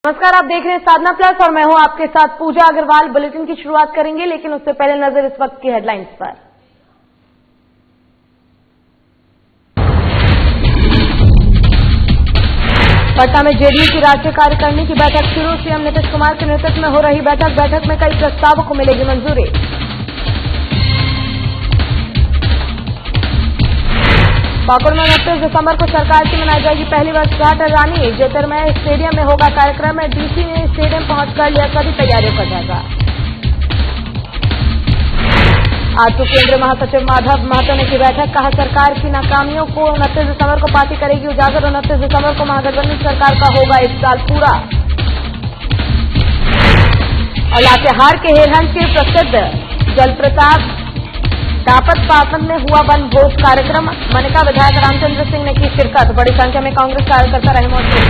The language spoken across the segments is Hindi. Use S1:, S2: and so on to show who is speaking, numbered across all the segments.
S1: नमस्कार, आप देख रहे हैं साधना प्लस और मैं हूं आपके साथ पूजा अग्रवाल। बुलेटिन की शुरुआत करेंगे, लेकिन उससे पहले नजर इस वक्त की हेडलाइंस पर। पटना में जेडीयू की राष्ट्रीय कार्यकारिणी की बैठक शुरू। सीएम नीतीश कुमार के नेतृत्व में हो रही बैठक में कई प्रस्तावों को मिलेगी मंजूरी। पाकुड़ में 29 दिसंबर को सरकार की मनाई जाएगी पहली वर्षगांठ। रानी ज्योतिर्मय स्टेडियम में होगा कार्यक्रम। डीसी ने स्टेडियम पहुंचकर लिया सभी तैयारियों का जायजा। आज तो केंद्रीय महासचिव माधव महतो ने की बैठक। कहा सरकार की नाकामियों को 29 दिसंबर को पार्टी करेगी उजागर। 29 दिसंबर को महागठबंधन सरकार का होगा 1 साल पूरा। और लातेहार के हेरहंज के प्रसिद्ध जलप्रपात दापत पापन में हुआ वन भोज कार्यक्रम। मनिका विधायक रामचंद्र सिंह ने की शिरकत। बड़ी संख्या में कांग्रेस कार्यकर्ता रहे मौजूद।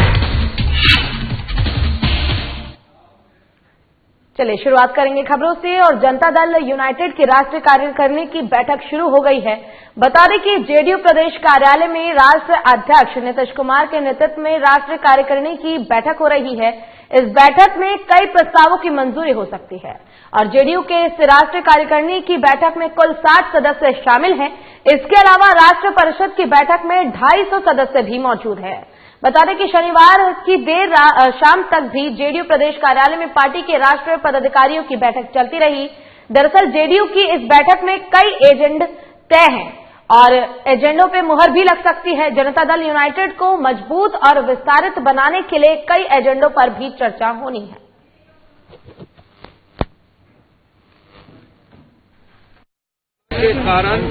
S1: चलिए शुरुआत करेंगे खबरों से। और जनता दल यूनाइटेड की राष्ट्रीय कार्यकारिणी की बैठक शुरू हो गई है। बता दें कि जेडीयू प्रदेश कार्यालय में राष्ट्रीय अध्यक्ष नीतीश कुमार के नेतृत्व में राष्ट्रीय कार्यकारिणी की बैठक हो रही है। इस बैठक में कई प्रस्तावों की मंजूरी हो सकती है और जेडीयू के इस राष्ट्रीय कार्यकारिणी की बैठक में कुल 60 सदस्य शामिल हैं। इसके अलावा राष्ट्र परिषद की बैठक में 250 सदस्य भी मौजूद हैं। बता दें कि शनिवार की देर शाम तक भी जेडीयू प्रदेश कार्यालय में पार्टी के राष्ट्रीय पदाधिकारियों की बैठक चलती रही। दरअसल जेडीयू की इस बैठक में कई एजेंडे तय हैं और एजेंडों पे मुहर भी लग सकती है। जनता दल यूनाइटेड को मजबूत और विस्तारित बनाने के लिए कई एजेंडों पर भी चर्चा होनी है।
S2: के कारण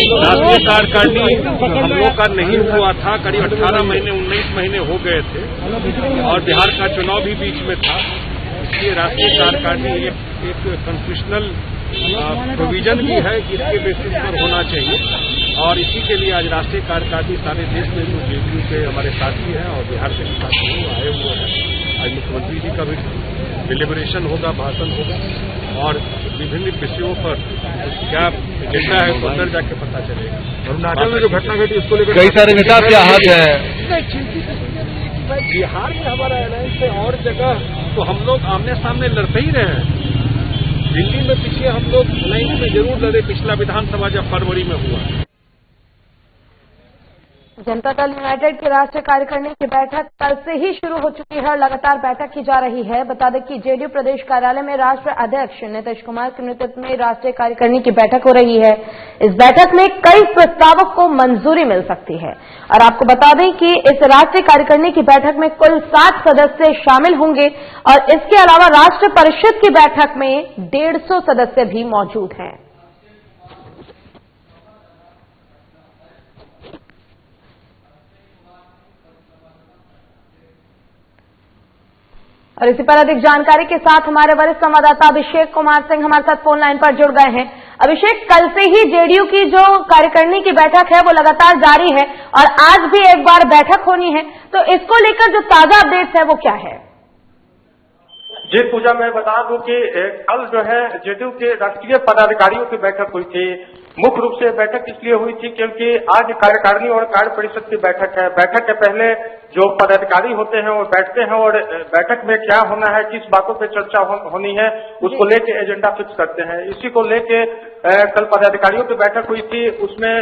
S2: राष्ट्रीय कार्यकारिणी हम लोग का नहीं हुआ था। करीब 18 महीने 19 महीने हो गए थे और बिहार का चुनाव भी बीच में था। इसलिए राष्ट्रीय कार्यकारिणी एक कॉन्स्टिट्यूशनल प्रोविजन भी है कि इसके बेसिस पर होना चाहिए और इसी के लिए आज राष्ट्रीय कार्यकारिणी सारे देश में जो जेडीयू के हमारे साथी हैं और बिहार के साथी आए हुए हैं। आज मुख्यमंत्री जी का भी डिलिबरेशन होगा, भाषण होगा और विभिन्न विषयों पर क्या एजेंडा है तो अंदर जाके पता चलेगा। अरुणाचल में जो घटना घटी उसको लेकर
S3: कई सारे नेता क्या हाल है।
S2: बिहार में हमारा अलायंस है और जगह तो हम लोग आमने सामने लड़ते ही रहे हैं। दिल्ली में पिछले हम लोग अलायंस में जरूर लड़े, पिछला विधानसभा जब फरवरी में हुआ।
S1: जनता दल यूनाइटेड की राष्ट्रीय कार्यकारिणी की बैठक कल से ही शुरू हो चुकी है और लगातार बैठक की जा रही है। बता दें कि जेडीयू प्रदेश कार्यालय में राष्ट्रीय अध्यक्ष नीतीश कुमार के नेतृत्व में राष्ट्रीय कार्यकारिणी की बैठक हो रही है। इस बैठक में कई प्रस्तावों को मंजूरी मिल सकती है और आपको बता दें कि इस राष्ट्रीय कार्यकारिणी की बैठक में कुल 60 सदस्य शामिल होंगे और इसके अलावा राष्ट्र परिषद की बैठक में 150 सदस्य भी मौजूद हैं। और इसी पर अधिक जानकारी के साथ हमारे वरिष्ठ संवाददाता अभिषेक कुमार सिंह हमारे साथ फोन लाइन पर जुड़ गए हैं। अभिषेक, कल से ही जेडीयू की जो कार्यकारिणी की बैठक है वो लगातार जारी है और आज भी एक बार बैठक होनी है, तो इसको लेकर जो ताजा अपडेट्स है वो क्या है?
S4: जी पूजा, मैं बता दूं कि कल जो है जेडीयू के राष्ट्रीय पदाधिकारियों की बैठक हुई थी। मुख्य रूप से बैठक इसलिए हुई थी क्योंकि आज कार्यकारिणी और कार्य परिषद की बैठक है। बैठक के पहले जो पदाधिकारी होते हैं वो बैठते हैं और बैठक में क्या होना है, किस बातों पे चर्चा होनी है, उसको लेके एजेंडा फिक्स करते हैं। इसी को लेके कल पदाधिकारियों की बैठक हुई थी। उसमें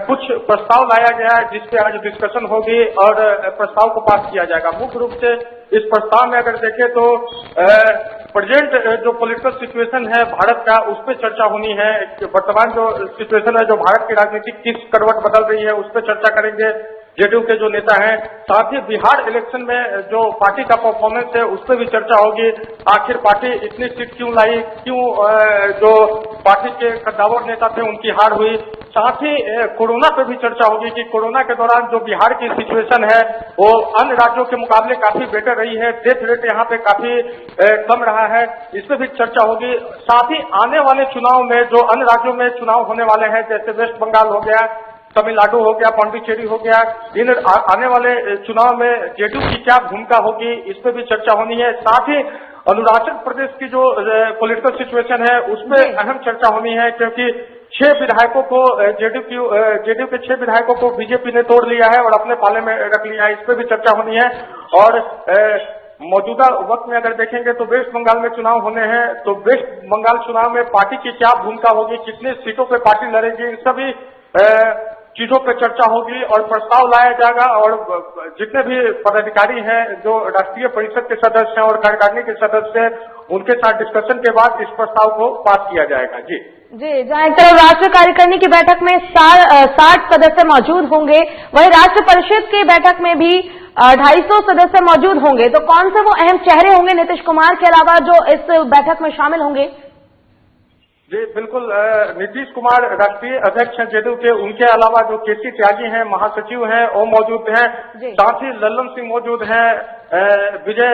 S4: कुछ प्रस्ताव लाया गया जिसपे आज डिस्कशन होगी और प्रस्ताव को पास किया जाएगा। मुख्य रूप से इस प्रस्ताव में अगर देखें तो प्रेजेंट जो पॉलिटिकल सिचुएशन है भारत का, उस पर चर्चा होनी है। वर्तमान जो सिचुएशन है, जो भारत की राजनीति किस करवट बदल रही है, उस पर चर्चा करेंगे जेडीयू के जो नेता हैं। साथ ही बिहार इलेक्शन में जो पार्टी का परफॉर्मेंस है उस पर भी चर्चा होगी। आखिर पार्टी इतनी सीट क्यों लाई, क्यों जो पार्टी के कद्दावर नेता थे उनकी हार हुई। साथ ही कोरोना पर भी चर्चा होगी कि कोरोना के दौरान जो बिहार की सिचुएशन है वो अन्य राज्यों के मुकाबले काफी बेटर रही है। डेथ रेट यहाँ पे काफी कम रहा है, इस पर भी चर्चा होगी। साथ ही आने वाले चुनाव में जो अन्य राज्यों में चुनाव होने वाले हैं, जैसे वेस्ट बंगाल हो गया, तमिलनाडु हो गया, पांडिचेरी हो गया, इन आने वाले चुनाव में जेडीयू की क्या भूमिका होगी, इस पर भी चर्चा होनी है। साथ ही अरुणाचल प्रदेश की जो पॉलिटिकल सिचुएशन है उसमें अहम चर्चा होनी है क्योंकि 6 विधायकों को जेडीयू के 6 विधायकों को बीजेपी ने तोड़ लिया है और अपने पाले में रख लिया है। इस पर भी चर्चा होनी है। और मौजूदा वक्त में अगर देखेंगे तो वेस्ट बंगाल में चुनाव होने हैं, तो वेस्ट बंगाल चुनाव में पार्टी की क्या भूमिका होगी, कितनी सीटों पे पार्टी लड़ेगी, इन सभी चीजों पर चर्चा होगी और प्रस्ताव लाया जाएगा। और जितने भी पदाधिकारी हैं, जो राष्ट्रीय परिषद के सदस्य हैं और कार्यकारिणी के सदस्य हैं, उनके साथ डिस्कशन के बाद इस प्रस्ताव को पास किया जाएगा। जी,
S1: जहां एक तरफ राष्ट्रीय कार्यकारिणी की बैठक में 60 सदस्य मौजूद होंगे, वहीं राष्ट्र परिषद की बैठक में भी 250 सदस्य मौजूद होंगे। तो कौन से वो अहम चेहरे होंगे नीतीश कुमार के अलावा जो इस बैठक में शामिल होंगे?
S4: जी बिल्कुल, नीतीश कुमार राष्ट्रीय अध्यक्ष हैं जेडीयू के, उनके अलावा जो केसी त्यागी हैं महासचिव हैं वो मौजूद हैं, साथ ही लल्लन सिंह मौजूद हैं, विजय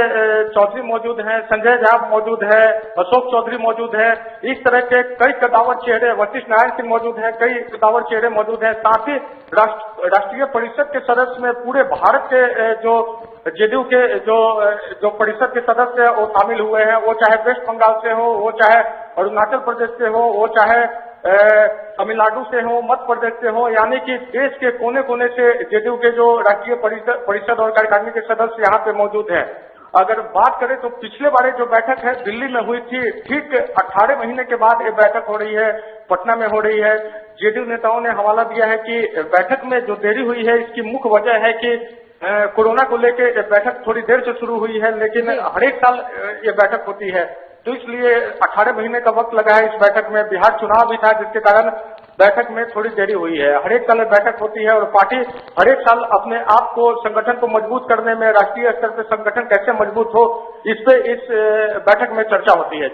S4: चौधरी मौजूद हैं, संजय झा मौजूद है, अशोक चौधरी मौजूद है। इस तरह के कई कदावर चेहरे, वशिष्ठ नारायण सिंह मौजूद हैं, कई कदावर चेहरे मौजूद हैं। साथ ही राष्ट्रीय परिषद के सदस्य में पूरे भारत के जो जेडीयू के जो परिषद के सदस्य हैं वो शामिल हुए हैं, वो चाहे वेस्ट बंगाल से हो, वो चाहे अरुणाचल प्रदेश से हो, वो चाहे तमिलनाडु से हो, मध्य प्रदेश से हो, यानी कि देश के कोने कोने से जेडीयू के जो राष्ट्रीय परिषद और कार्यकारिणी के सदस्य यहाँ पे मौजूद हैं। अगर बात करें तो पिछले बार जो बैठक है दिल्ली में हुई थी, ठीक 18 महीने के बाद ये बैठक हो रही है, पटना में हो रही है। जेडीयू नेताओं ने हवाला दिया है कि बैठक में जो देरी हुई है इसकी मुख्य वजह है कि कोरोना को लेकर बैठक थोड़ी देर से शुरू हुई है, लेकिन हर एक साल ये बैठक होती है, तो इसलिए 18 महीने का वक्त लगा है इस बैठक में। बिहार चुनाव भी था जिसके कारण बैठक में थोड़ी देरी हुई है। हर एक साल बैठक होती है और पार्टी हर एक साल अपने आप को, संगठन को मजबूत करने में, राष्ट्रीय स्तर पर संगठन कैसे मजबूत हो, इस पे इस बैठक में चर्चा होती है।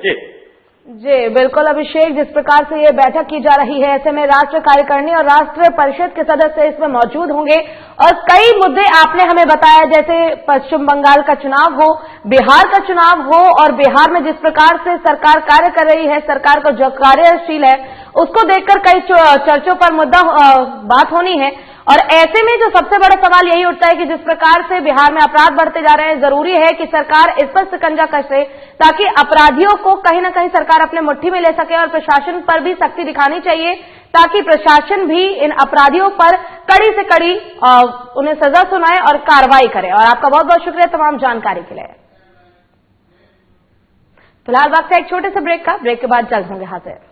S4: जी
S1: बिल्कुल अभिषेक, जिस प्रकार से ये बैठक की जा रही है, ऐसे में राष्ट्र कार्यकारिणी और राष्ट्र परिषद के सदस्य इसमें मौजूद होंगे और कई मुद्दे आपने हमें बताया, जैसे पश्चिम बंगाल का चुनाव हो, बिहार का चुनाव हो, और बिहार में जिस प्रकार से सरकार कार्य कर रही है, सरकार को जो कार्यशील है उसको देखकर कई चर्चों पर बात होनी है। और ऐसे में जो सबसे बड़ा सवाल यही उठता है कि जिस प्रकार से बिहार में अपराध बढ़ते जा रहे हैं, जरूरी है कि सरकार इस पर शिकंजा कसे ताकि अपराधियों को कहीं ना कहीं सरकार अपने मुट्ठी में ले सके, और प्रशासन पर भी सख्ती दिखानी चाहिए ताकि प्रशासन भी इन अपराधियों पर कड़ी से कड़ी उन्हें सजा सुनाए और कार्रवाई करे। और आपका बहुत बहुत शुक्रिया तमाम जानकारी के लिए। फिलहाल वक्त है एक छोटे से ब्रेक का, ब्रेक के बाद जल्द होंगे हाजिर।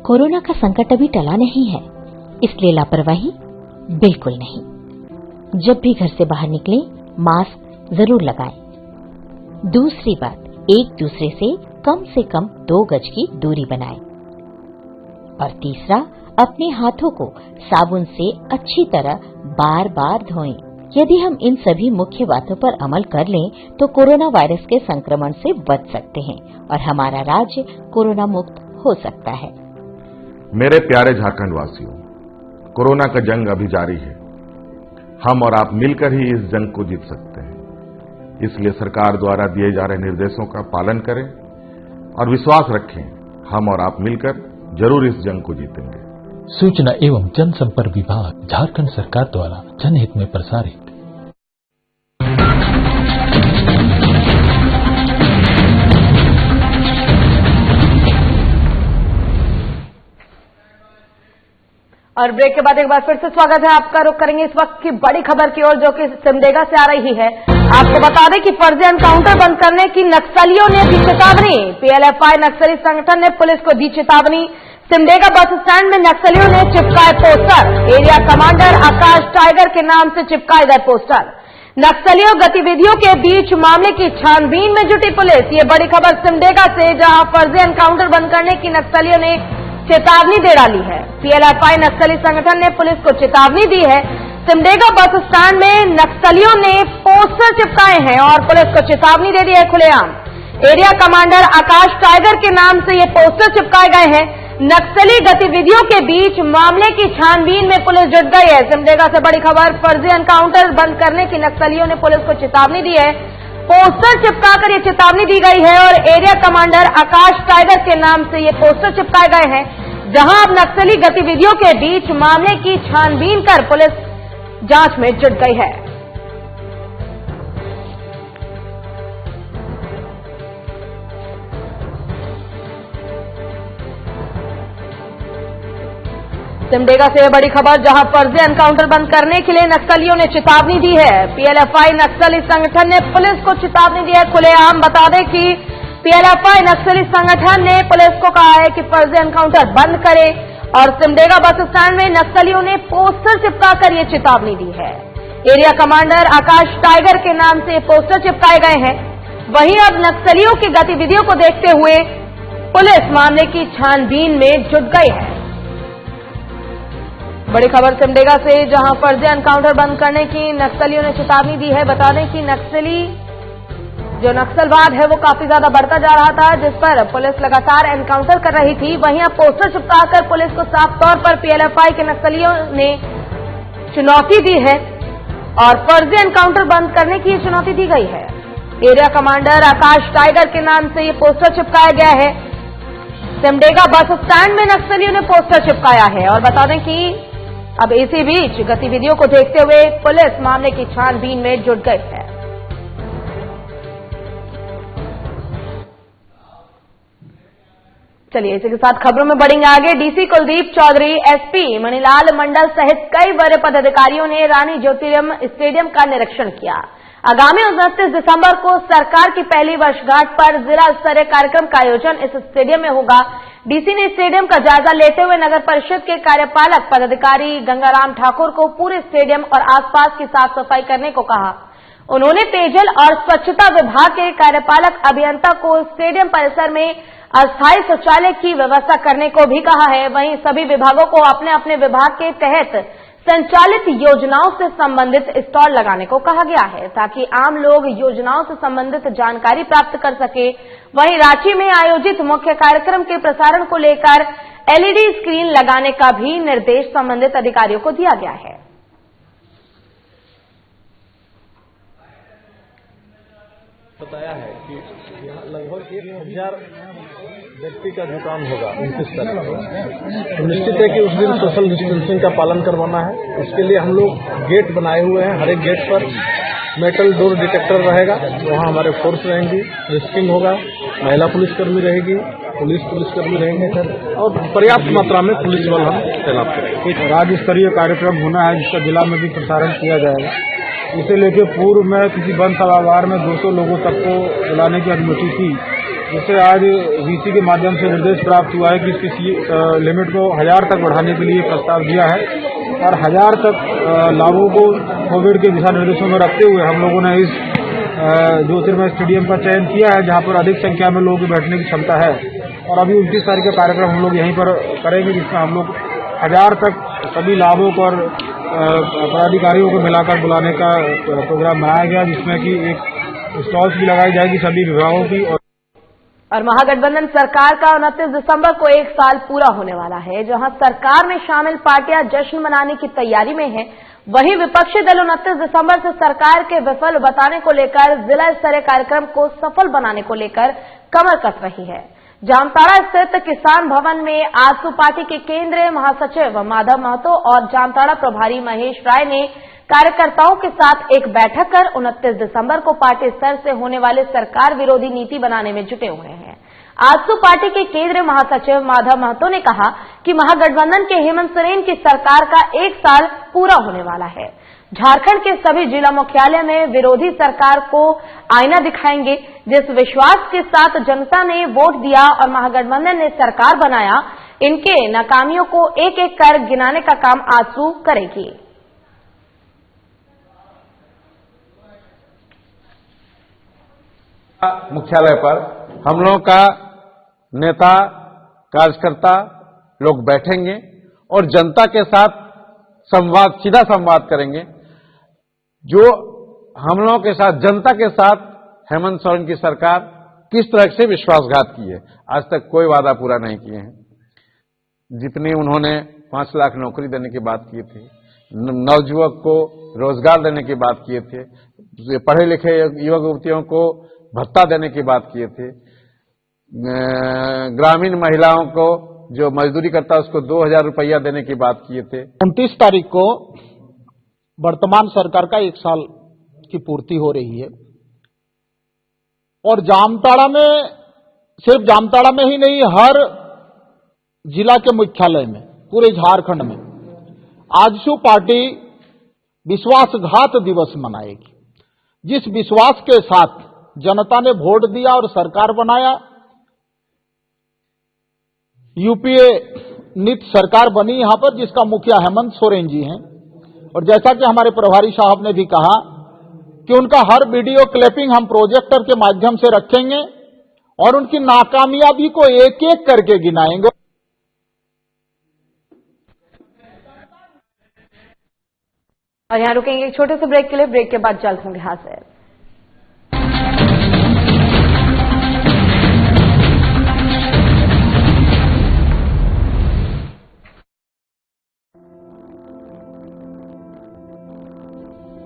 S5: कोरोना का संकट अभी टला नहीं है, इसलिए लापरवाही बिल्कुल नहीं। जब भी घर से बाहर निकलें, मास्क जरूर लगाएं। दूसरी बात, एक दूसरे से कम 2 गज की दूरी बनाएं। और तीसरा, अपने हाथों को साबुन से अच्छी तरह बार बार धोएं। यदि हम इन सभी मुख्य बातों पर अमल कर लें तो कोरोना वायरस के संक्रमण से बच सकते हैं और हमारा राज्य कोरोना मुक्त हो सकता है।
S3: मेरे प्यारे झारखंड वासियों, कोरोना का जंग अभी जारी है। हम और आप मिलकर ही इस जंग को जीत सकते हैं। इसलिए सरकार द्वारा दिए जा रहे निर्देशों का पालन करें और विश्वास रखें, हम और आप मिलकर जरूर इस जंग को जीतेंगे।
S6: सूचना एवं जनसंपर्क विभाग, झारखंड सरकार द्वारा जनहित में प्रसारित।
S1: और ब्रेक के बाद एक बार फिर से स्वागत है आपका। रुख करेंगे इस वक्त की बड़ी खबर की ओर, जो कि सिमडेगा से आ रही है। आपको बता दें कि फर्जी एनकाउंटर बंद करने की नक्सलियों ने दी चेतावनी। पीएलएफआई नक्सली संगठन ने पुलिस को दी चेतावनी। सिमडेगा बस स्टैंड में नक्सलियों ने चिपकाए पोस्टर। एरिया कमांडर आकाश टाइगर के नाम से चिपकाए गए पोस्टर। नक्सलियों गतिविधियों के बीच मामले की छानबीन में जुटी पुलिस। ये बड़ी खबर सिमडेगा से, जहां फर्जी एनकाउंटर बंद करने की नक्सलियों ने चेतावनी दे डाली है। पीएलएफआई नक्सली संगठन ने पुलिस को चेतावनी दी है। सिमडेगा बस स्टैंड में नक्सलियों ने पोस्टर चिपकाए हैं और पुलिस को चेतावनी दे दी है खुलेआम। एरिया कमांडर आकाश टाइगर के नाम से ये पोस्टर चिपकाए गए हैं। नक्सली गतिविधियों के बीच मामले की छानबीन में पुलिस जुट गई है। सिमडेगा से बड़ी खबर, फर्जी एनकाउंटर बंद करने की नक्सलियों ने पुलिस को चेतावनी दी है। पोस्टर चिपकाकर ये चेतावनी दी गई है और एरिया कमांडर आकाश टाइगर के नाम से ये पोस्टर चिपकाए गए हैं। जहां अब नक्सली गतिविधियों के बीच मामले की छानबीन कर पुलिस जांच में जुट गई है। सिमडेगा से बड़ी खबर, जहां फर्जी एनकाउंटर बंद करने के लिए नक्सलियों ने चेतावनी दी है। पीएलएफआई नक्सली संगठन ने पुलिस को चेतावनी दी है। खुलेआम बता दें कि पीएलएफआई नक्सली संगठन ने पुलिस को कहा है कि फर्जी एनकाउंटर बंद करे और सिमडेगा बस स्टैंड में नक्सलियों ने पोस्टर चिपकाकर ये चेतावनी दी है। एरिया कमांडर आकाश टाइगर के नाम से पोस्टर चिपकाए गए हैं। वहीं अब नक्सलियों की गतिविधियों को देखते हुए पुलिस मामले की छानबीन में जुट गई है। बड़ी खबर सिमडेगा से, जहां फर्जी एनकाउंटर बंद करने की नक्सलियों ने चेतावनी दी है। बता दें कि नक्सलवाद है वो काफी ज्यादा बढ़ता जा रहा था, जिस पर पुलिस लगातार एनकाउंटर कर रही थी। वहीं अब पोस्टर चिपकाकर पुलिस को साफ तौर पर पीएलएफआई के नक्सलियों ने चुनौती दी है और फर्जी एनकाउंटर बंद करने की चुनौती दी गई है। एरिया कमांडर आकाश टाइगर के नाम से ये पोस्टर चिपकाया गया है। सिमडेगा बस स्टैंड में नक्सलियों ने पोस्टर चिपकाया है और बता दें कि अब इसी बीच गतिविधियों को देखते हुए पुलिस मामले की छानबीन में जुट गई है। चलिए इसी के साथ खबरों में बढ़ेंगे आगे। डीसी कुलदीप चौधरी, एसपी मणिलाल मंडल सहित कई वरीय पदाधिकारियों ने रानी ज्योतिराम स्टेडियम का निरीक्षण किया। आगामी 29 दिसंबर को सरकार की पहली वर्षगांठ पर जिला स्तरीय कार्यक्रम का आयोजन इस स्टेडियम में होगा। डीसी ने स्टेडियम का जायजा लेते हुए नगर परिषद के कार्यपालक पदाधिकारी गंगाराम ठाकुर को पूरे स्टेडियम और आसपास की साफ सफाई करने को कहा। उन्होंने पेयजल और स्वच्छता विभाग के कार्यपालक अभियंता को स्टेडियम परिसर में अस्थायी शौचालय की व्यवस्था करने को भी कहा है। वहीं सभी विभागों को अपने अपने विभाग के तहत संचालित योजनाओं से संबंधित स्टॉल लगाने को कहा गया है, ताकि आम लोग योजनाओं से संबंधित जानकारी प्राप्त कर सके। वहीं रांची में आयोजित मुख्य कार्यक्रम के प्रसारण को लेकर एलईडी स्क्रीन लगाने का भी निर्देश संबंधित अधिकारियों को दिया गया है।
S7: बताया है कि यहाँ लगभग 1000 व्यक्ति का जुटान होगा 29 तारीख को। निश्चित है कि उस दिन सोशल डिस्टेंसिंग का पालन करवाना है। उसके लिए हम लोग गेट बनाए हुए हैं। हर एक गेट पर मेटल डोर डिटेक्टर रहेगा, वहाँ हमारे फोर्स रहेंगी, रिस्किंग होगा, महिला पुलिसकर्मी रहेगी, पुलिसकर्मी रहेंगे सर, और पर्याप्त मात्रा में पुलिस बल हम तैनात करेंगे। राज्य स्तरीय कार्यक्रम होना है जिसका जिला में भी प्रसारण किया जाएगा। इसे लेके पूर्व में किसी बंद सभागार में 200 लोगों तक को बुलाने की अनुमति थी, जिससे आज वीसी के माध्यम से निर्देश प्राप्त हुआ है कि इसकी लिमिट को 1000 तक बढ़ाने के लिए प्रस्ताव दिया है और 1000 तक लाभों को कोविड के दिशा निर्देशों में रखते हुए हम लोगों ने इस ज्योतिर्मय स्टेडियम का चयन किया है, जहां पर अधिक संख्या में लोगों की बैठने की क्षमता है। और अभी 29 तारीख का कार्यक्रम हम लोग यहीं पर करेंगे, जिसमें हम लोग 1000 तक सभी लाभों को और पदाधिकारियों को मिलाकर बुलाने का प्रोग्राम बनाया गया, जिसमें कि एक स्टॉल्स भी लगाई जाएगी सभी विभागों की।
S1: और महागठबंधन सरकार का 29 दिसंबर को 1 साल पूरा होने वाला है, जहां सरकार में शामिल पार्टियां जश्न मनाने की तैयारी में हैं। वहीं विपक्षी दल 29 दिसंबर से सरकार के विफल बताने को लेकर जिला स्तरीय कार्यक्रम को सफल बनाने को लेकर कमर कस रही है। जामताड़ा स्थित किसान भवन में आजसू पार्टी के केंद्रीय महासचिव माधव महतो और जामताड़ा प्रभारी महेश राय ने कार्यकर्ताओं के साथ एक बैठक कर 29 दिसंबर को पार्टी स्तर से होने वाले सरकार विरोधी नीति बनाने में जुटे हुए हैं। आजसू पार्टी के केंद्रीय महासचिव माधव महतो ने कहा कि महागठबंधन के हेमंत सोरेन की सरकार का 1 साल पूरा होने वाला है। झारखंड के सभी जिला मुख्यालय में विरोधी सरकार को आईना दिखाएंगे। जिस विश्वास के साथ जनता ने वोट दिया और महागठबंधन ने सरकार बनाया, इनके नाकामियों को एक एक कर गिनाने का काम आजसू करेगी।
S8: मुख्यालय पर हम लोगों का नेता कार्यकर्ता लोग बैठेंगे और जनता के साथ संवाद, सीधा संवाद करेंगे। जो हम लोगों के साथ, जनता के साथ हेमंत सोरेन की सरकार किस तरह से विश्वासघात की है, आज तक कोई वादा पूरा नहीं किए हैं। जितनी उन्होंने 5 लाख नौकरी देने की बात की थी, नवयुवक को रोजगार देने की बात किए थे, पढ़े लिखे युवक युवतियों को भत्ता देने की बात किए थे, ग्रामीण महिलाओं को जो मजदूरी करता है उसको 2000 रुपया देने की बात किए थे।
S7: 29 तारीख को वर्तमान सरकार का 1 साल की पूर्ति हो रही है और जामताड़ा में, सिर्फ जामताड़ा में ही नहीं, हर जिला के मुख्यालय में, पूरे झारखंड में आजसू पार्टी विश्वासघात दिवस मनाएगी। जिस विश्वास के साथ जनता ने वोट दिया और सरकार बनाया, यूपीए नीत सरकार बनी यहां पर, जिसका मुखिया हेमंत सोरेन जी हैं। और जैसा कि हमारे प्रभारी साहब ने भी कहा कि उनका हर वीडियो क्लिपिंग हम प्रोजेक्टर के माध्यम से रखेंगे और उनकी नाकामयाबी को एक एक करके गिनाएंगे।
S1: और यहाँ रुकेंगे एक छोटे से ब्रेक के लिए। ब्रेक के बाद जल्द होंगे हाजिर।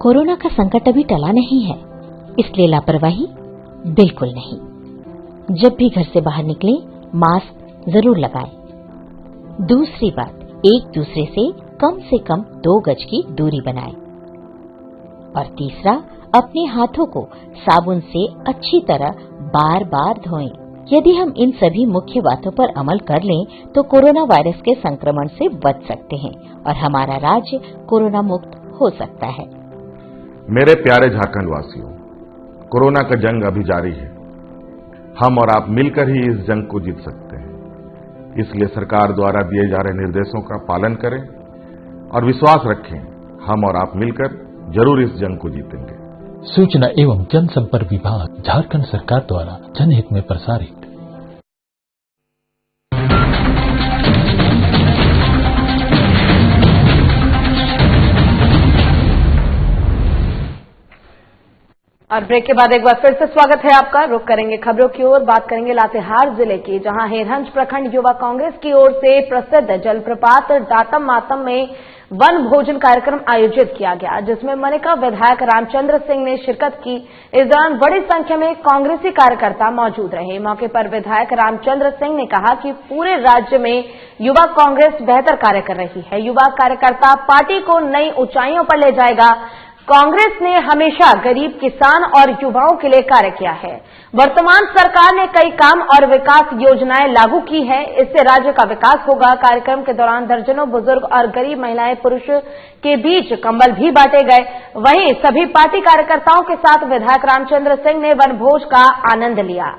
S5: कोरोना का संकट अभी टला नहीं है, इसलिए लापरवाही बिल्कुल नहीं। जब भी घर से बाहर निकलें, मास्क जरूर लगाएं। दूसरी बात, एक दूसरे से कम 2 गज की दूरी बनाएं। और तीसरा, अपने हाथों को साबुन से अच्छी तरह बार बार धोएं। यदि हम इन सभी मुख्य बातों पर अमल कर लें तो कोरोना वायरस के संक्रमण से बच सकते हैं और हमारा राज्य कोरोना मुक्त हो सकता है।
S3: मेरे प्यारे झारखंड वासियों, कोरोना का जंग अभी जारी है। हम और आप मिलकर ही इस जंग को जीत सकते हैं। इसलिए सरकार द्वारा दिए जा रहे निर्देशों का पालन करें और विश्वास रखें, हम और आप मिलकर जरूर इस जंग को जीतेंगे।
S6: सूचना एवं जनसंपर्क विभाग, झारखंड सरकार द्वारा जनहित में प्रसारित।
S1: और ब्रेक के बाद एक बार फिर से स्वागत है आपका। रुक करेंगे खबरों की ओर। बात करेंगे लातेहार जिले की, जहां हेरहंज प्रखंड युवा कांग्रेस की ओर से प्रसिद्ध जलप्रपात दातम मातम में वन भोजन कार्यक्रम आयोजित किया गया, जिसमें मनिका विधायक रामचंद्र सिंह ने शिरकत की। इस दौरान बड़ी संख्या में कांग्रेसी कार्यकर्ता मौजूद रहे। मौके पर विधायक रामचंद्र सिंह ने कहा कि पूरे राज्य में युवा कांग्रेस बेहतर कार्य कर रही है। युवा कार्यकर्ता पार्टी को नई ऊंचाइयों पर ले जाएगा। कांग्रेस ने हमेशा गरीब, किसान और युवाओं के लिए कार्य किया है। वर्तमान सरकार ने कई काम और विकास योजनाएं लागू की है, इससे राज्य का विकास होगा। कार्यक्रम के दौरान दर्जनों बुजुर्ग और गरीब महिलाएं पुरुष के बीच कंबल भी बांटे गए। वहीं सभी पार्टी कार्यकर्ताओं के साथ विधायक रामचंद्र सिंह ने वनभोज का आनंद लिया।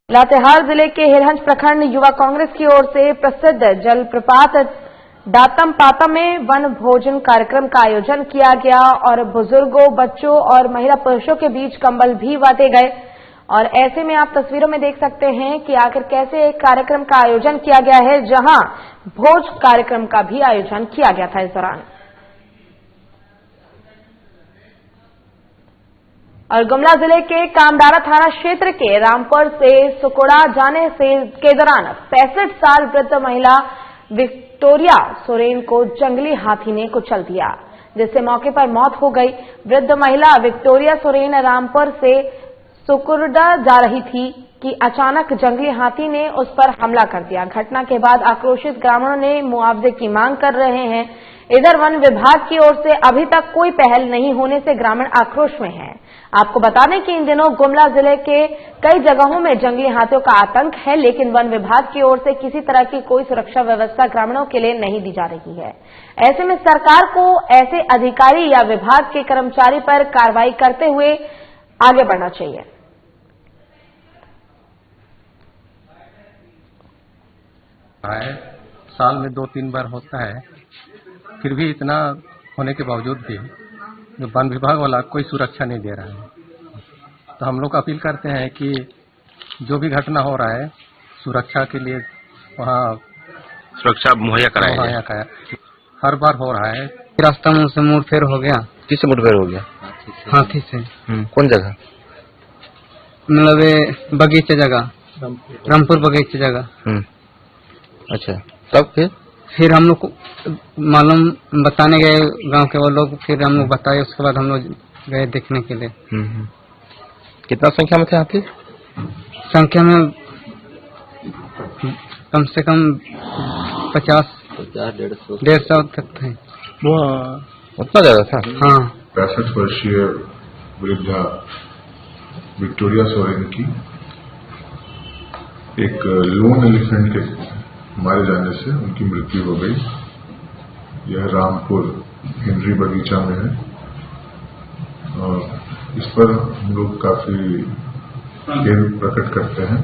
S1: लातेहार जिले के हेरहंज प्रखंड युवा कांग्रेस की ओर से प्रसिद्ध जलप्रपात दातम पातम में वन भोजन कार्यक्रम का आयोजन किया गया और बुजुर्गों, बच्चों और महिला पुरुषों के बीच कंबल भी बांटे गए। और ऐसे में आप तस्वीरों में देख सकते हैं कि आखिर कैसे एक कार्यक्रम का आयोजन किया गया है, जहां भोज कार्यक्रम का भी आयोजन किया गया था इस दौरान। और गुमला जिले के कामडारा थाना क्षेत्र के रामपुर से सुकुड़ा जाने के दौरान 65 साल वृद्ध महिला विक्टोरिया सोरेन को जंगली हाथी ने कुचल दिया, जिससे मौके पर मौत हो गई। वृद्ध महिला विक्टोरिया सोरेन रामपुर से सुकुड़ा जा रही थी कि अचानक जंगली हाथी ने उस पर हमला कर दिया। घटना के बाद आक्रोशित ग्रामीणों ने मुआवजे की मांग कर रहे हैं। इधर वन विभाग की ओर से अभी तक कोई पहल नहीं होने से ग्रामीण आक्रोश में हैं। आपको बता दें कि इन दिनों गुमला जिले के कई जगहों में जंगली हाथियों का आतंक है, लेकिन वन विभाग की ओर से किसी तरह की कोई सुरक्षा व्यवस्था ग्रामीणों के लिए नहीं दी जा रही है। ऐसे में सरकार को ऐसे अधिकारी या विभाग के कर्मचारी पर कार्रवाई करते हुए आगे बढ़ना चाहिए।
S9: साल में 2-3 बार होता है, फिर भी इतना होने के बावजूद भी जो वन विभाग वाला कोई सुरक्षा नहीं दे रहा है। तो हम लोग अपील करते हैं कि जो भी घटना हो रहा है, सुरक्षा के लिए वहाँ
S10: सुरक्षा मुहैया कराया।
S9: हर बार हो रहा है।
S10: रास्ता में से मुठभेड़ हो गया। किससे मुठभेड़ हो गया?
S9: हाथी से।
S10: कौन जगह?
S9: मतलब बगीचे जगह, रामपुर बगीचे जगह।
S10: अच्छा, तब
S9: फिर हम लोग को मालूम बताने गए गांव के वो लोग, फिर हम लोग बताए, उसके बाद हम लोग गए देखने के लिए।
S10: कितना संख्या में थे हाथी?
S11: संख्या में कम से कम 50-150 तक थे।
S10: उतना ज्यादा था?
S11: हाँ।
S12: 65 वर्षीय वृद्धा विक्टोरिया सोरेन की एक लोन एलिफेंट के मारे जाने से उनकी मृत्यु हो गई। यह रामपुर हेनरी बगीचा में है और इस पर हम लोग काफी खेद प्रकट करते हैं।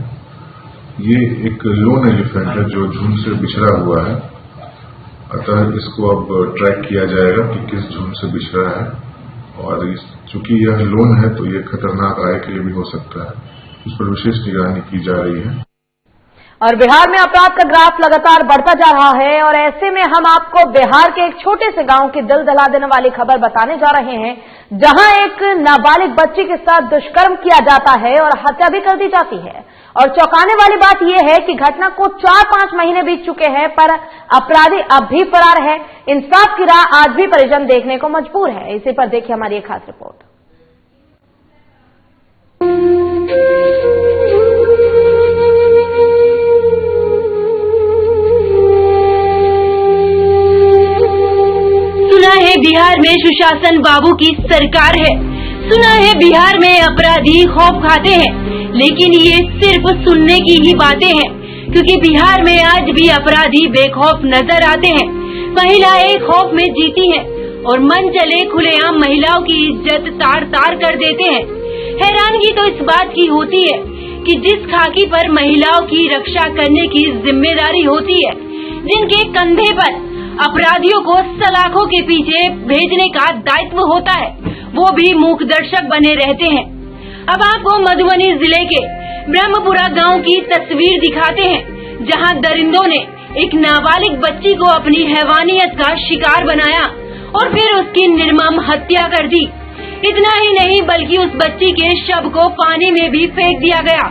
S12: ये एक लोन एलिफेंट है जो झुंड से बिछड़ा हुआ है, अतः इसको अब ट्रैक किया जाएगा कि किस झुंड से बिछड़ा है, और चूंकि यह लोन है तो ये खतरनाक आय के लिए भी हो सकता है, इस पर विशेष निगरानी की जा रही है।
S1: और बिहार में अपराध का ग्राफ लगातार बढ़ता जा रहा है और ऐसे में हम आपको बिहार के एक छोटे से गांव की दिल दहला देने वाली खबर बताने जा रहे हैं, जहां एक नाबालिग बच्ची के साथ दुष्कर्म किया जाता है और हत्या भी कर दी जाती है। और चौंकाने वाली बात यह है कि घटना को 4-5 महीने बीत चुके हैं पर अपराधी अब भी फरार है। इंसाफ की राह आज भी परिजन देखने को मजबूर है। इसी पर देखिए हमारी एक खास रिपोर्ट।
S13: सुना है बिहार में सुशासन बाबू की सरकार है, सुना है बिहार में अपराधी खौफ खाते हैं, लेकिन ये सिर्फ सुनने की ही बातें हैं, क्योंकि बिहार में आज भी अपराधी बेखौफ नजर आते हैं। महिलाएं खौफ में जीती हैं और मन चले खुलेआम महिलाओं की इज्जत तार तार कर देते हैं। हैरानगी तो इस बात की होती है कि जिस खाकी पर महिलाओं की रक्षा करने की जिम्मेदारी होती है, जिनके कंधे पर अपराधियों को सलाखों के पीछे भेजने का दायित्व होता है, वो भी मूक दर्शक बने रहते हैं। अब आपको मधुबनी जिले के ब्रह्मपुरा गांव की तस्वीर दिखाते हैं, जहां दरिंदों ने एक नाबालिग बच्ची को अपनी हैवानियत का शिकार बनाया और फिर उसकी निर्मम हत्या कर दी। इतना ही नहीं बल्कि उस बच्ची के शव को पानी में भी फेंक दिया गया।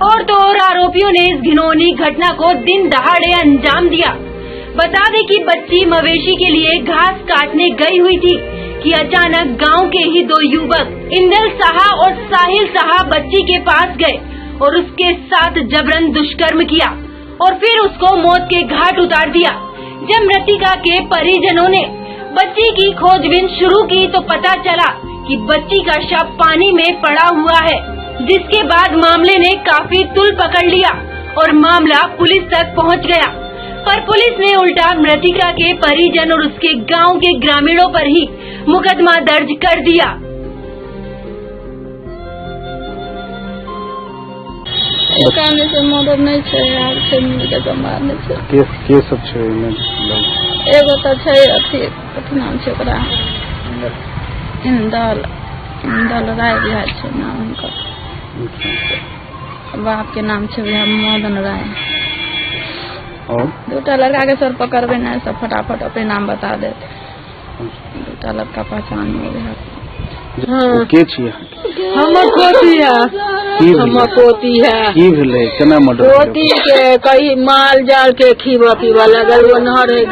S13: और तो और आरोपियों ने इस घिनौनी घटना को दिन दहाड़े अंजाम दिया। बता दें कि बच्ची मवेशी के लिए घास काटने गई हुई थी कि अचानक गांव के ही 2 युवक इंदल साहा और साहिल साहा बच्ची के पास गए और उसके साथ जबरन दुष्कर्म किया और फिर उसको मौत के घाट उतार दिया। जब मृतिका के परिजनों ने बच्ची की खोजबीन शुरू की तो पता चला कि बच्ची का शव पानी में पड़ा हुआ है, जिसके बाद मामले ने काफी तूल पकड़ लिया और मामला पुलिस तक पहुंच गया। पर पुलिस ने उल्टा मृतिका के परिजन और उसके गांव के ग्रामीणों पर ही मुकदमा दर्ज कर दिया।
S14: एकाने से मर्डर नहीं छे, यार से मिलके तो मारने छे।
S7: के सब छे में
S14: एगो तो छे अथी नाम छे ओकरा इंदल राय बिहार छे नाम उनका। बाप के नाम छे मदन राय।
S7: और
S14: 2टा लड़का के सर पकड़बे नहीं, सब फटाफट अपने नाम बता देते। 2टा लड़का पहचान हो गया।
S7: हाँ। के छिए?
S14: हमर पोती है। हमर पोती है।
S7: की भेले केना मर्डर?
S14: पोती के कई माल जाल के खीवा पीवा लगल वो नहर है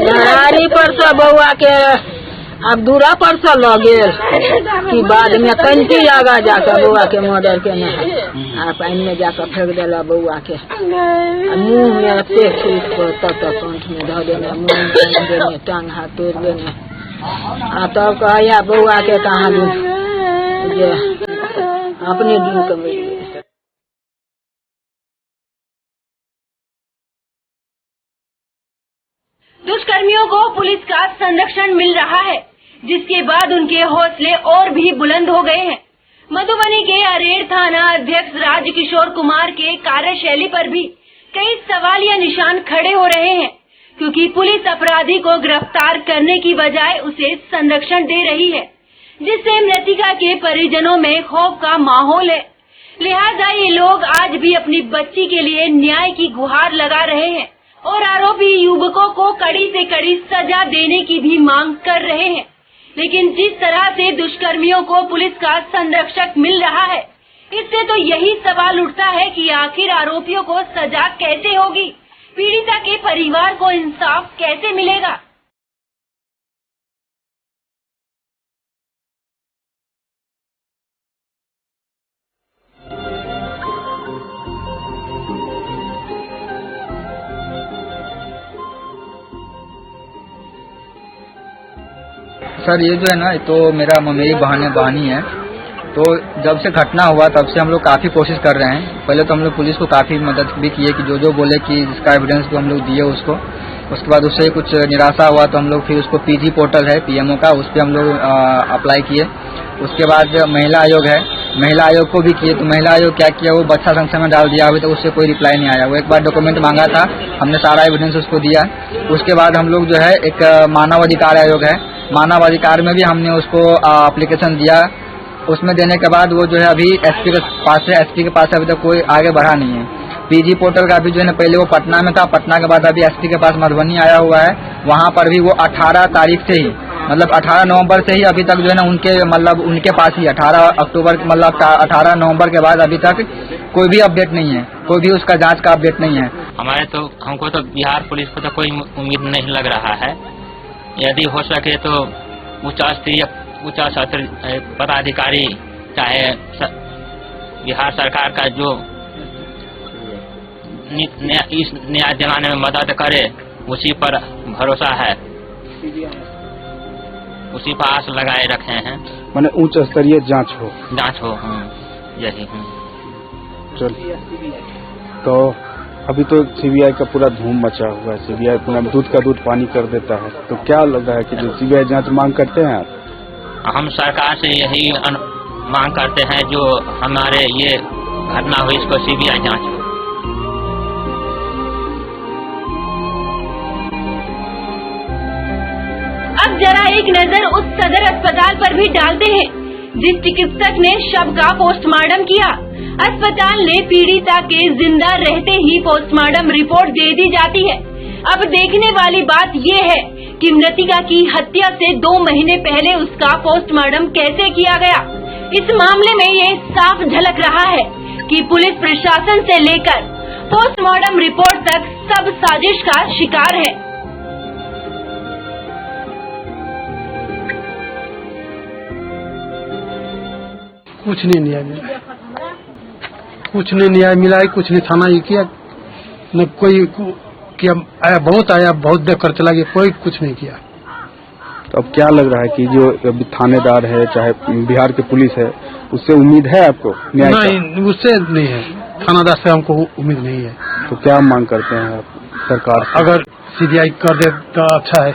S14: धारारी पर से बउआ के अब दूरा पर से लगे कि बाद में कंठी आगा जाकर बउआ के मर्डर के नहीं पानी में जाकर फेंक देला बउआ के मुंह में अते तब कंठ में धो देने, मुंह में टांग हाथ तोड़ देने। तब कहिया बउआ के कहा अपने दिन के
S13: दुष्कर्मियों को पुलिस का संरक्षण मिल रहा है, जिसके बाद उनके हौसले और भी बुलंद हो गए हैं। मधुबनी के अरेर थाना अध्यक्ष राजकिशोर कुमार के कार्यशैली पर भी कई सवालिया निशान खड़े हो रहे हैं, क्योंकि पुलिस अपराधी को गिरफ्तार करने की बजाय उसे संरक्षण दे रही है, जिससे मृतिका के परिजनों में खौफ का माहौल है। लिहाजा ये लोग आज भी अपनी बच्ची के लिए न्याय की गुहार लगा रहे हैं और आरोपी युवकों को कड़ी से कड़ी सजा देने की भी मांग कर रहे हैं। लेकिन जिस तरह से दुष्कर्मियों को पुलिस का संरक्षक मिल रहा है, इससे तो यही सवाल उठता है कि आखिर आरोपियों को सजा कैसे होगी, पीड़िता के परिवार को इंसाफ कैसे मिलेगा।
S11: सर ये जो है ना, तो मेरी बहनी है, तो जब से घटना हुआ तब से हम लोग काफ़ी कोशिश कर रहे हैं। पहले तो हम लोग पुलिस को काफ़ी मदद भी किए कि जो बोले कि जिसका एविडेंस भी हम लोग दिए उसको। उसके बाद उससे कुछ निराशा हुआ तो हम लोग फिर उसको पीजी पोर्टल है पीएमओ का, उस पर हम लोग अप्लाई किए। उसके बाद महिला आयोग है, महिला आयोग को भी किए, तो महिला आयोग क्या किया, वो बच्चा संख्या में डाल दिया। अभी तक उससे कोई रिप्लाई नहीं आया। वो एक बार डॉक्यूमेंट मांगा था, हमने सारा एविडेंस उसको दिया। उसके बाद हम लोग जो है एक मानव अधिकार आयोग है, मानव अधिकार में भी हमने उसको एप्लीकेशन दिया। उसमें देने के बाद वो जो है अभी एसपी के पास है, एसपी के पास अभी तक कोई आगे बढ़ा नहीं है। पीजी पोर्टल का भी जो है ना, पहले वो पटना में था, पटना के बाद अभी एसपी के पास मधुबनी आया हुआ है। वहाँ पर भी वो 18 तारीख से ही, मतलब 18 नवंबर से ही अभी तक जो है ना उनके पास ही 18 अक्टूबर मतलब 18 नवंबर के बाद अभी तक कोई भी अपडेट नहीं है, कोई भी उसका जांच का अपडेट नहीं है।
S15: हमको तो बिहार पुलिस को तो कोई उम्मीद नहीं लग रहा है। यदि हो सके तो उच्च सत्र पदाधिकारी चाहे बिहार सरकार का जो इस न्याय दिलाने में मदद करे, उसी पर भरोसा है, उसी पर आस लगाए रखे हैं।
S16: माने उच्च स्तरीय जांच हो
S15: यही।
S16: चलिए, तो अभी तो सीबीआई का पूरा धूम मचा हुआ है। सीबीआई पूरा दूध का दूध पानी कर देता है, तो क्या लग रहा है कि जो सीबीआई जांच मांग करते हैं आप?
S15: हम सरकार से यही मांग करते हैं, जो हमारे ये घटना हुई इसको सीबीआई जांच हो।
S13: अब जरा एक नजर उस सदर अस्पताल पर भी डालते हैं जिस चिकित्सक ने शव का पोस्टमार्टम किया। अस्पताल ने पीड़िता के जिंदा रहते ही पोस्टमार्टम रिपोर्ट दे दी जाती है। अब देखने वाली बात ये है कि मृतिका की हत्या से 2 महीने पहले उसका पोस्टमार्टम कैसे किया गया। इस मामले में ये साफ झलक रहा है कि पुलिस प्रशासन से लेकर पोस्टमार्टम रिपोर्ट तक सब साजिश का शिकार है।
S17: कुछ नहीं न्याय मिला, कुछ नहीं न्याय मिला है, कुछ नहीं थाना ये किया, न कोई किया, आया बहुत देख कर चला गया, कोई कुछ नहीं किया।
S16: तो अब क्या लग रहा है कि जो अभी थानेदार है, चाहे बिहार की पुलिस है, उससे उम्मीद है आपको न्याय?
S17: नहीं, उससे नहीं है, थानादार से हमको उम्मीद नहीं है।
S16: तो क्या मांग करते हैं आप सरकार से?
S17: अगर सीबीआई कर दे तो अच्छा है।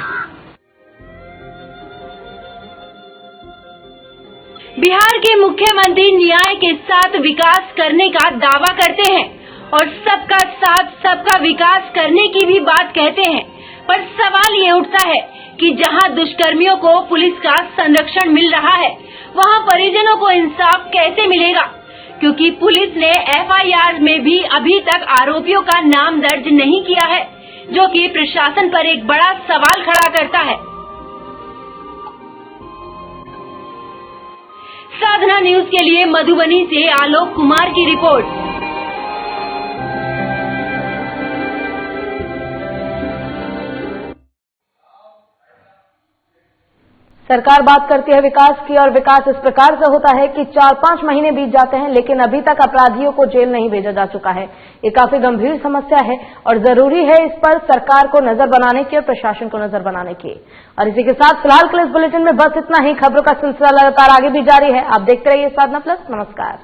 S13: बिहार के मुख्यमंत्री न्याय के साथ विकास करने का दावा करते हैं और सबका साथ सबका विकास करने की भी बात कहते हैं, पर सवाल ये उठता है कि जहां दुष्कर्मियों को पुलिस का संरक्षण मिल रहा है, वहां परिजनों को इंसाफ कैसे मिलेगा? क्योंकि पुलिस ने एफआईआर में भी अभी तक आरोपियों का नाम दर्ज नहीं किया है, जो कि प्रशासन पर एक बड़ा सवाल खड़ा करता है। साधना न्यूज के लिए मधुबनी से आलोक कुमार की रिपोर्ट।
S1: सरकार बात करती है विकास की, और विकास इस प्रकार से होता है कि 4-5 महीने बीत जाते हैं लेकिन अभी तक अपराधियों को जेल नहीं भेजा जा चुका है। ये काफी गंभीर समस्या है और जरूरी है इस पर सरकार को नजर बनाने की और प्रशासन को नजर बनाने की। और इसी के साथ फिलहाल के इस बुलेटिन में बस इतना ही। खबरों का सिलसिला लगातार आगे भी जारी है। आप देखते रहिए साधना प्लस। नमस्कार।